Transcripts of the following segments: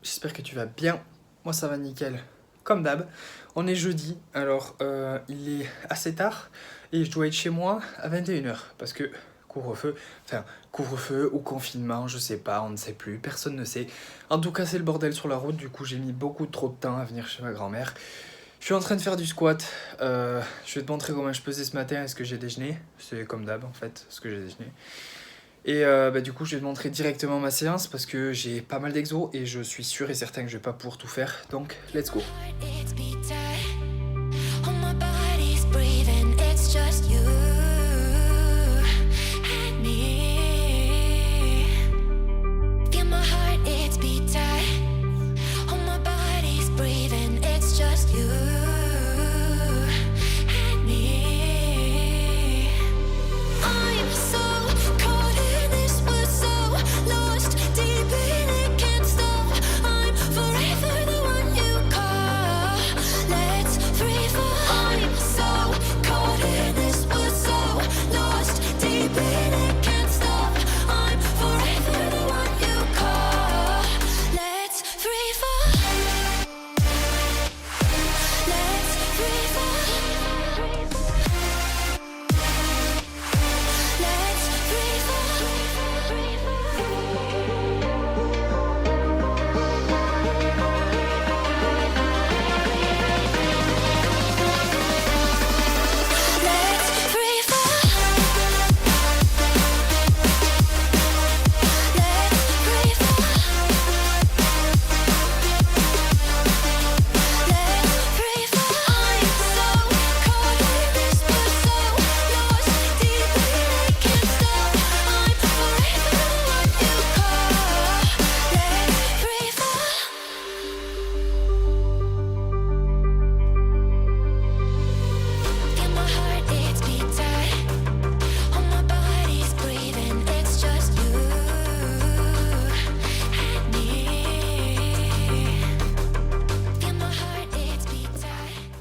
j'espère que tu vas bien. Moi ça va nickel, comme d'hab. On est jeudi, alors il est assez tard et je dois être chez moi à 21h parce que couvre-feu ou confinement, je sais pas, on ne sait plus, personne ne sait. En tout cas c'est le bordel sur la route, du coup j'ai mis beaucoup trop de temps à venir chez ma grand-mère. Je suis en train de faire du squat, je vais te montrer comment je pesais ce matin et ce que j'ai déjeuné. C'est comme d'hab en fait, ce que j'ai déjeuné. Et du coup, je vais te montrer directement ma séance parce que j'ai pas mal d'exos et je suis sûr et certain que je vais pas pouvoir tout faire. Donc, let's go.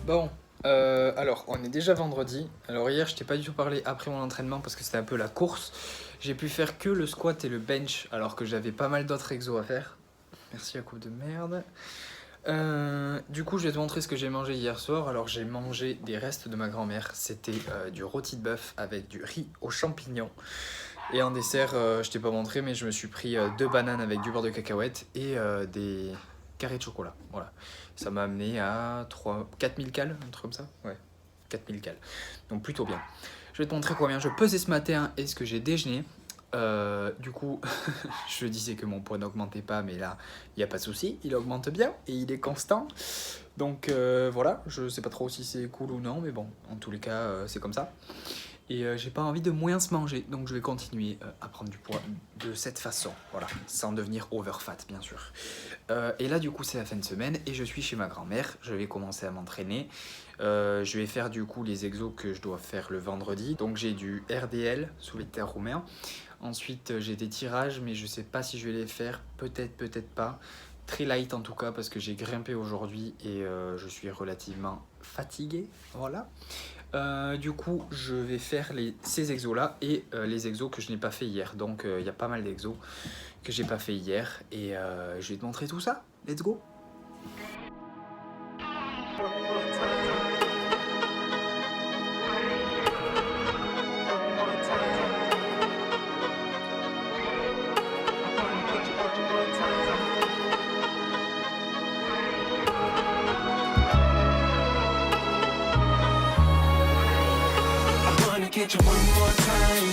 Bon, alors on est déjà vendredi. Alors hier je t'ai pas du tout parlé après mon entraînement parce que c'était un peu la course. J'ai pu faire que le squat et le bench alors que j'avais pas mal d'autres exos à faire. Merci la coupe de merde. Du coup je vais te montrer ce que j'ai mangé hier soir. Alors j'ai mangé des restes de ma grand-mère. C'était du rôti de bœuf avec du riz aux champignons. Et en dessert, je t'ai pas montré mais je me suis pris 2 bananes avec du beurre de cacahuète et des carrés de chocolat. Voilà. Ça m'a amené à 4000 cales, un truc comme ça. Ouais, 4000 cales. Donc plutôt bien. Je vais te montrer combien je pesais ce matin et ce que j'ai déjeuné. Du coup, je disais que mon poids n'augmentait pas, mais là, il n'y a pas de souci. Il augmente bien et il est constant. Donc voilà, je sais pas trop si c'est cool ou non, mais bon, en tous les cas, c'est comme ça. Et j'ai pas envie de moins se manger, donc je vais continuer à prendre du poids de cette façon, voilà, sans devenir overfat bien sûr. Et là du coup c'est la fin de semaine et je suis chez ma grand-mère, je vais commencer à m'entraîner. Je vais faire du coup les exos que je dois faire le vendredi, donc j'ai du RDL, soulevé de terre roumain. Ensuite j'ai des tirages, mais je sais pas si je vais les faire, peut-être pas. Très light en tout cas parce que j'ai grimpé aujourd'hui et je suis relativement fatigué, voilà. Du coup je vais faire ces exos là et les exos que je n'ai pas fait hier, donc il y a pas mal d'exos que j'ai pas fait hier et je vais te montrer tout ça, let's go. Get you one more time.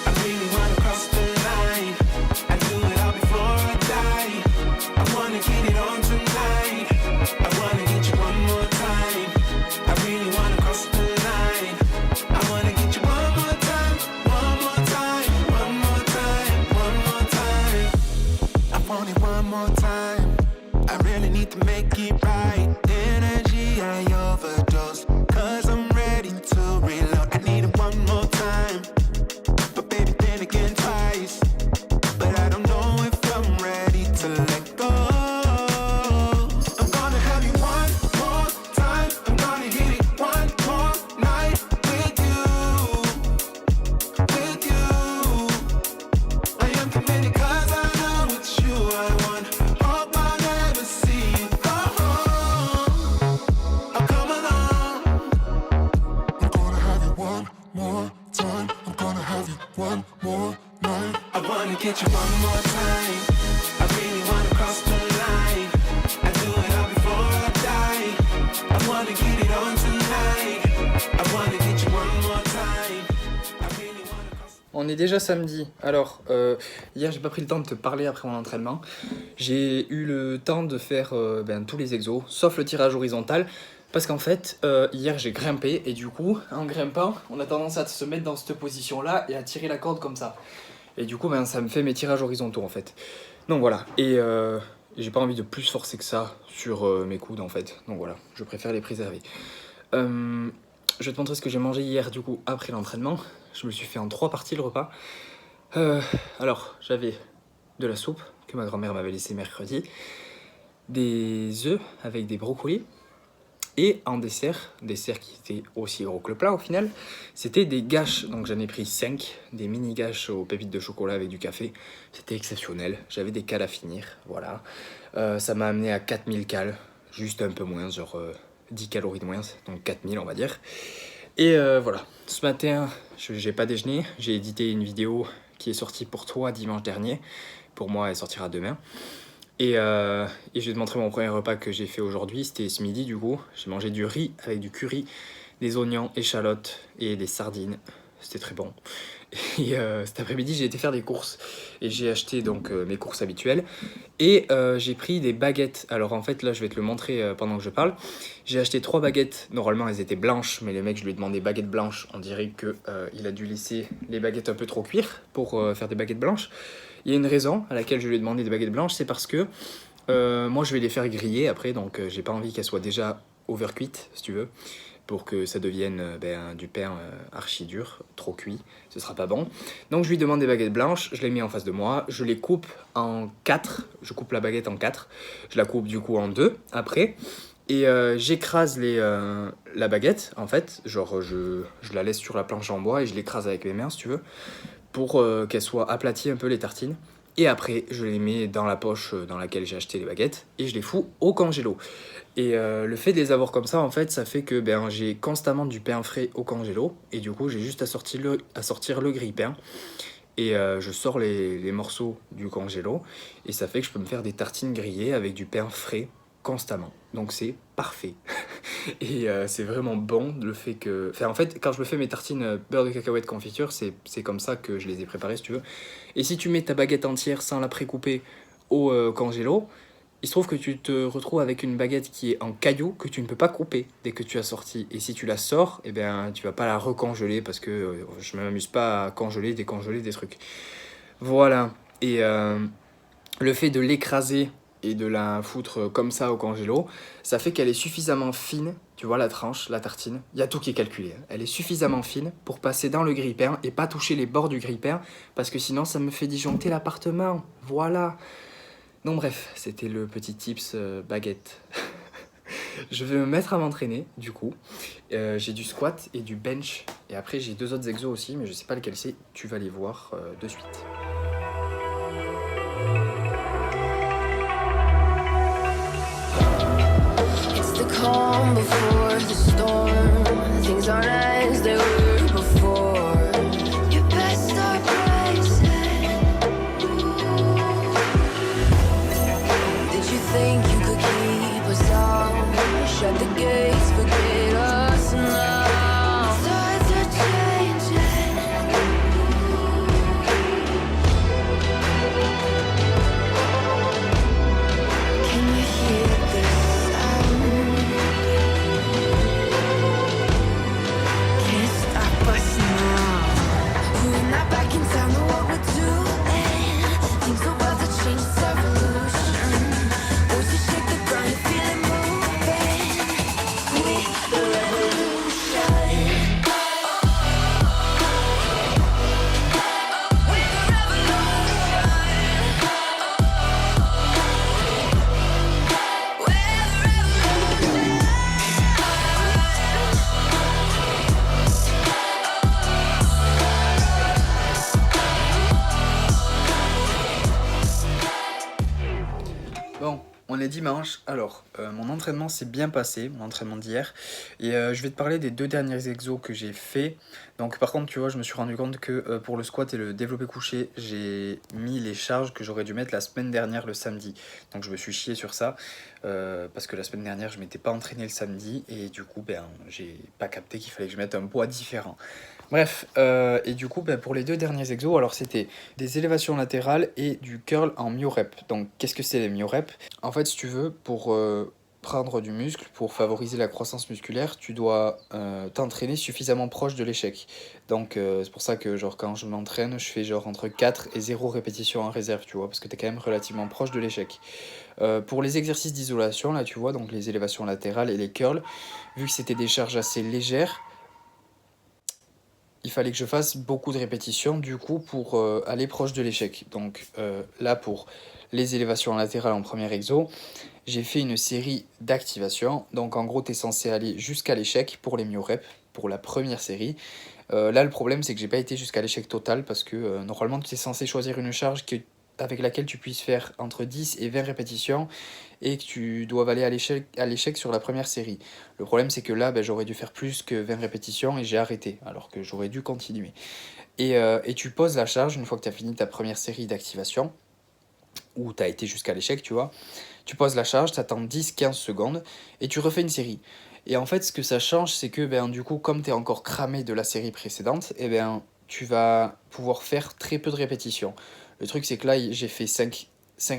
I really wanna cross the line. I do it all before I die. I wanna get it on tonight. I wanna get you one more time. I really wanna cross the line. I wanna get you one more time, one more time, one more time, one more time. I want it one more time. I really need to make it right. Energy I overdose, 'cause I'm ready to reload. I need it one more time. catch you one more time. I really wanna cross the line. I do it all before I die. I wanna get it on tonight. I wanna get you one more time. I really wanna cross. On est déjà samedi. Alors, hier, j'ai pas pris le temps de te parler après mon entraînement. J'ai eu le temps de faire tous les exos, sauf le tirage horizontal. Parce qu'en fait, hier, j'ai grimpé. Et du coup, en grimpant, on a tendance à se mettre dans cette position-là et à tirer la corde comme ça. Et du coup, ça me fait mes tirages horizontaux, en fait. Donc voilà. Et j'ai pas envie de plus forcer que ça sur mes coudes, en fait. Donc voilà, je préfère les préserver. Je vais te montrer ce que j'ai mangé hier, du coup, après l'entraînement. Je me suis fait en 3 parties le repas. Alors, j'avais de la soupe que ma grand-mère m'avait laissée mercredi, des œufs avec des brocolis, et en dessert qui était aussi gros que le plat au final, c'était des gâches. Donc j'en ai pris 5, des mini gâches aux pépites de chocolat avec du café. C'était exceptionnel, j'avais des cales à finir, voilà. Ça m'a amené à 4000 cales, juste un peu moins, genre 10 calories de moins, donc 4000 on va dire. Et voilà, ce matin, j'ai pas déjeuné, j'ai édité une vidéo qui est sortie pour toi dimanche dernier. Pour moi, elle sortira demain. Et je vais te montrer mon premier repas que j'ai fait aujourd'hui, c'était ce midi du coup. J'ai mangé du riz avec du curry, des oignons, échalotes et des sardines. C'était très bon. Et cet après-midi, j'ai été faire des courses. Et j'ai acheté donc mes courses habituelles. Et j'ai pris des baguettes. Alors en fait, là, je vais te le montrer pendant que je parle. J'ai acheté 3 baguettes. Normalement, elles étaient blanches. Mais le mec, je lui ai demandé baguettes blanches. On dirait qu'il a dû laisser les baguettes un peu trop cuire pour faire des baguettes blanches. Il y a une raison à laquelle je lui ai demandé des baguettes blanches. C'est parce que moi, je vais les faire griller après. Donc, j'ai pas envie qu'elles soient déjà overcuites, si tu veux, pour que ça devienne du pain archi dur, trop cuit, ce sera pas bon. Donc je lui demande des baguettes blanches, je les mets en face de moi, je les coupe en 4, je coupe la baguette en 4, je la coupe du coup en 2 après, et j'écrase la baguette en fait, genre je la laisse sur la planche en bois et je l'écrase avec mes mains si tu veux, pour qu'elle soit aplatie un peu les tartines. Et après, je les mets dans la poche dans laquelle j'ai acheté les baguettes et je les fous au congélo. Et le fait de les avoir comme ça, en fait, ça fait que j'ai constamment du pain frais au congélo. Et du coup, j'ai juste à sortir le grille-pain. Et je sors les morceaux du congélo. Et ça fait que je peux me faire des tartines grillées avec du pain frais constamment. Donc c'est parfait. Et c'est vraiment bon le fait que... Enfin, en fait, quand je me fais mes tartines beurre de cacahuète confiture, c'est comme ça que je les ai préparées, si tu veux. Et si tu mets ta baguette entière sans la précouper au congélo, il se trouve que tu te retrouves avec une baguette qui est en cailloux que tu ne peux pas couper dès que tu as sorti. Et si tu la sors, eh bien, tu vas pas la recongeler parce que je ne m'amuse pas à congeler, décongeler des trucs. Voilà. Et le fait de l'écraser et de la foutre comme ça au congélo, ça fait qu'elle est suffisamment fine, tu vois la tranche, la tartine, il y a tout qui est calculé, hein. Elle est suffisamment fine pour passer dans le grille-pain et pas toucher les bords du grille-pain, parce que sinon ça me fait disjoncter l'appartement, voilà. Donc bref, c'était le petit tips baguette. Je vais me mettre à m'entraîner, du coup. J'ai du squat et du bench, et après j'ai 2 autres exos aussi, mais je sais pas lequel c'est, tu vas les voir de suite. Calm before the storm. Things aren't as they were before. You best start rising. Did you think you could keep us out? Shut the gates, forget us now. Tides are changing. Can you hear this sound? Can't stop us now. We're not back in time, know what we're doing. Things are about to change, it's evolution. Voices shake the ground, you feel it moving. We est dimanche. Alors, mon entraînement s'est bien passé, mon entraînement d'hier. Et je vais te parler des 2 derniers exos que j'ai fait. Donc, par contre, tu vois, je me suis rendu compte que pour le squat et le développé couché, j'ai mis les charges que j'aurais dû mettre la semaine dernière, le samedi. Donc, je me suis chié sur ça. Parce que la semaine dernière, je m'étais pas entraîné le samedi. Et du coup, j'ai pas capté qu'il fallait que je mette un poids différent. Bref, et du coup, pour les 2 derniers exos, alors c'était des élévations latérales et du curl en myo-rep. Donc, qu'est-ce que c'est les myo-rep? En fait, si tu veux, pour prendre du muscle, pour favoriser la croissance musculaire, tu dois t'entraîner suffisamment proche de l'échec. Donc, c'est pour ça que, genre, quand je m'entraîne, je fais genre entre 4 et 0 répétitions en réserve, tu vois, parce que t'es quand même relativement proche de l'échec. Pour les exercices d'isolation, là, tu vois, donc les élévations latérales et les curls, vu que c'était des charges assez légères, il fallait que je fasse beaucoup de répétitions du coup pour aller proche de l'échec. Donc là pour les élévations latérales en premier exo, j'ai fait une série d'activations. Donc en gros tu es censé aller jusqu'à l'échec pour les myo-reps, pour la première série. Là le problème c'est que j'ai pas été jusqu'à l'échec total parce que normalement tu es censé choisir une charge avec laquelle tu puisses faire entre 10 et 20 répétitions et que tu dois aller à l'échec sur la première série. Le problème c'est que là j'aurais dû faire plus que 20 répétitions et j'ai arrêté alors que j'aurais dû continuer. Et tu poses la charge une fois que tu as fini ta première série d'activation où tu as été jusqu'à l'échec, tu vois. Tu poses la charge, tu attends 10-15 secondes et tu refais une série. Et en fait ce que ça change c'est que du coup comme tu es encore cramé de la série précédente, tu vas pouvoir faire très peu de répétitions. Le truc c'est que là j'ai fait 5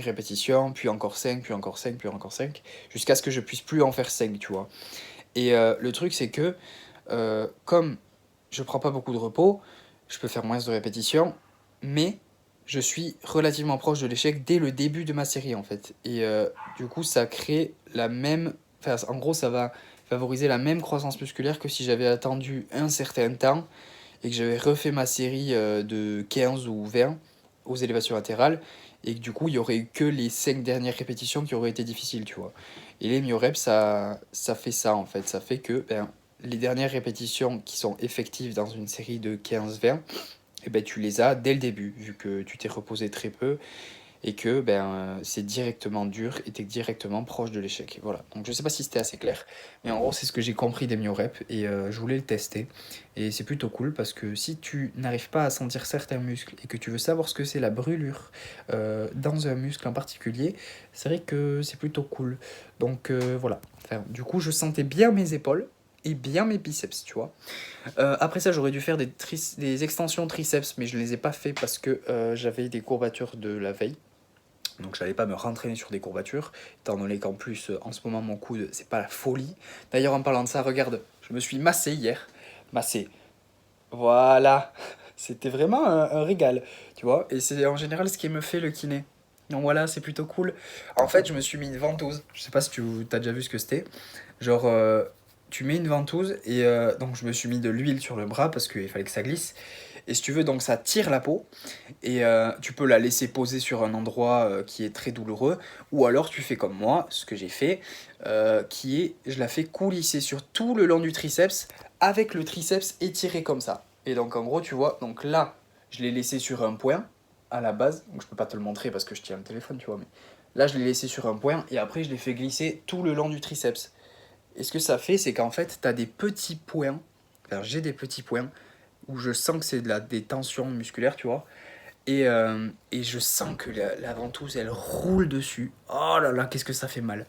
répétitions, puis encore 5, puis encore 5, puis encore 5, jusqu'à ce que je puisse plus en faire 5, tu vois. Et le truc c'est que comme je prends pas beaucoup de repos, je peux faire moins de répétitions, mais je suis relativement proche de l'échec dès le début de ma série en fait. Et du coup ça crée la même... Enfin en gros ça va favoriser la même croissance musculaire que si j'avais attendu un certain temps et que j'avais refait ma série de 15 ou 20 aux élévations latérales et que du coup il y aurait eu que les 5 dernières répétitions qui auraient été difficiles, tu vois. Et les myo-reps ça fait ça en fait, ça fait que les dernières répétitions qui sont effectives dans une série de 15-20, tu les as dès le début vu que tu t'es reposé très peu et que c'est directement dur et tu es directement proche de l'échec. Voilà. Donc je sais pas si c'était assez clair, mais en gros c'est ce que j'ai compris des myo-reps et je voulais le tester. Et c'est plutôt cool parce que si tu n'arrives pas à sentir certains muscles et que tu veux savoir ce que c'est la brûlure dans un muscle en particulier, c'est vrai que c'est plutôt cool. Donc voilà. Enfin, du coup je sentais bien mes épaules et bien mes biceps, tu vois. Après ça, j'aurais dû faire des extensions triceps, mais je les ai pas fait parce que j'avais des courbatures de la veille. Donc j'allais pas me rentraîner sur des courbatures, étant donné qu'en plus en ce moment mon coude c'est pas la folie. D'ailleurs en parlant de ça, regarde, je me suis massé hier. Massé. Voilà. C'était vraiment un régal, tu vois. Et c'est en général ce qui me fait le kiné. Donc voilà, c'est plutôt cool. En fait, je me suis mis une ventouse. Je sais pas si tu as déjà vu ce que c'était. Genre, tu mets une ventouse et donc je me suis mis de l'huile sur le bras parce qu'il fallait que ça glisse. Et si tu veux, donc ça tire la peau et tu peux la laisser poser sur un endroit qui est très douloureux. Ou alors tu fais comme moi, ce que j'ai fait, qui est, je la fais coulisser sur tout le long du triceps avec le triceps étiré comme ça. Et donc en gros, tu vois, donc là, je l'ai laissé sur un point à la base. Donc je peux pas te le montrer parce que je tiens le téléphone, tu vois. Mais là, je l'ai laissé sur un point et après, je l'ai fait glisser tout le long du triceps. Et ce que ça fait, c'est qu'en fait, tu as des petits points, enfin, j'ai des petits points où je sens que c'est des tensions musculaires, tu vois. Et je sens que la ventouse, elle roule dessus. Oh là là, qu'est-ce que ça fait mal.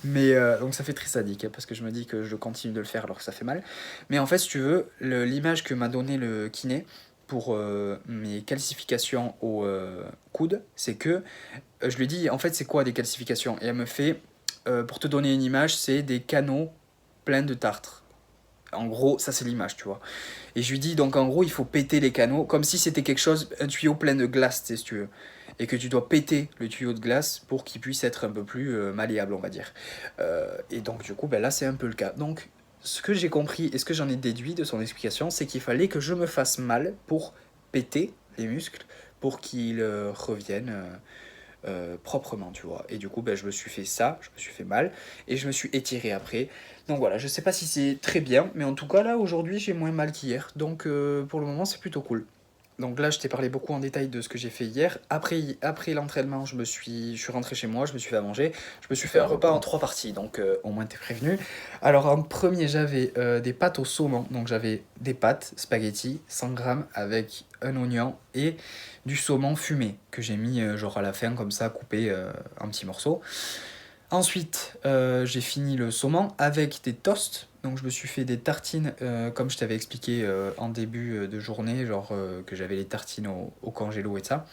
Mais donc ça fait très sadique, hein, parce que je me dis que je continue de le faire alors que ça fait mal. Mais en fait, si tu veux, l'image que m'a donné le kiné pour mes calcifications au coude, c'est que je lui dis, en fait, c'est quoi des calcifications? Et elle me fait, pour te donner une image, c'est des canaux pleins de tartre. En gros, ça c'est l'image, tu vois. Et je lui dis, donc en gros, il faut péter les canaux, comme si c'était quelque chose, un tuyau plein de glace, tu sais, si tu veux. Et que tu dois péter le tuyau de glace pour qu'il puisse être un peu plus malléable, on va dire. Et donc, du coup, là, c'est un peu le cas. Donc, ce que j'ai compris et ce que j'en ai déduit de son explication, c'est qu'il fallait que je me fasse mal pour péter les muscles, pour qu'ils reviennent proprement, tu vois. Et du coup, je me suis fait ça, je me suis fait mal, et je me suis étiré après. Donc voilà, je sais pas si c'est très bien, mais en tout cas, là, aujourd'hui, j'ai moins mal qu'hier. Donc, pour le moment, c'est plutôt cool. Donc là, je t'ai parlé beaucoup en détail de ce que j'ai fait hier. Après l'entraînement, je suis rentré chez moi, je me suis fait à manger. Je me suis fait un repas en 3 parties, donc au moins t'es prévenu. Alors en premier, j'avais des pâtes au saumon. Donc j'avais des pâtes, spaghetti, 100 grammes avec un oignon et du saumon fumé que j'ai mis genre à la fin comme ça, coupé en petits morceaux. Ensuite, j'ai fini le saumon avec des toasts. Donc je me suis fait des tartines, comme je t'avais expliqué en début de journée, genre que j'avais les tartines au congélo et ça.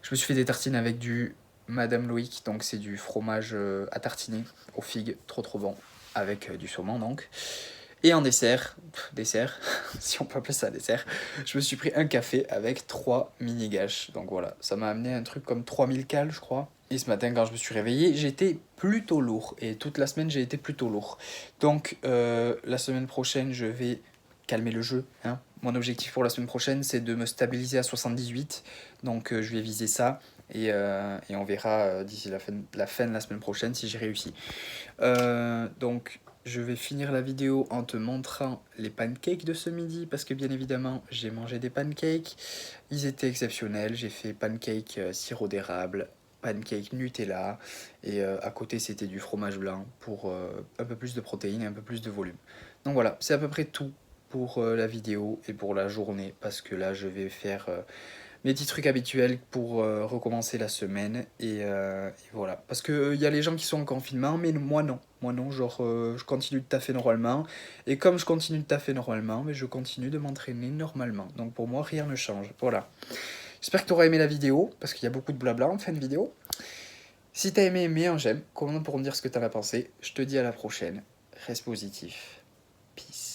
Je me suis fait des tartines avec du Madame Loïc, donc c'est du fromage à tartiner aux figues, trop bon, avec du saumon donc. Et en dessert, si on peut appeler ça dessert, je me suis pris un café avec 3 mini gâches. Donc voilà, ça m'a amené un truc comme 3000 cales, je crois. Et ce matin, quand je me suis réveillé, j'étais plutôt lourd. Et toute la semaine, j'ai été plutôt lourd. Donc la semaine prochaine, je vais calmer le jeu. Hein. Mon objectif pour la semaine prochaine, c'est de me stabiliser à 78. Donc je vais viser ça. Et on verra d'ici la fin de la semaine prochaine si j'ai réussi. Donc je vais finir la vidéo en te montrant les pancakes de ce midi parce que bien évidemment j'ai mangé des pancakes, ils étaient exceptionnels, j'ai fait pancakes sirop d'érable, pancakes Nutella et à côté c'était du fromage blanc pour un peu plus de protéines et un peu plus de volume. Donc voilà, c'est à peu près tout pour la vidéo et pour la journée parce que là je vais faire mes petits trucs habituels pour recommencer la semaine et voilà. Parce que y a les gens qui sont en confinement, mais moi non. Moi non, genre je continue de taffer normalement. Et comme je continue de taffer normalement, mais je continue de m'entraîner normalement. Donc pour moi, rien ne change. Voilà. J'espère que tu auras aimé la vidéo, parce qu'il y a beaucoup de blabla en fin de vidéo. Si t'as aimé, mets un j'aime. Commente pour me dire ce que t'en as pensé. Je te dis à la prochaine. Reste positif. Peace.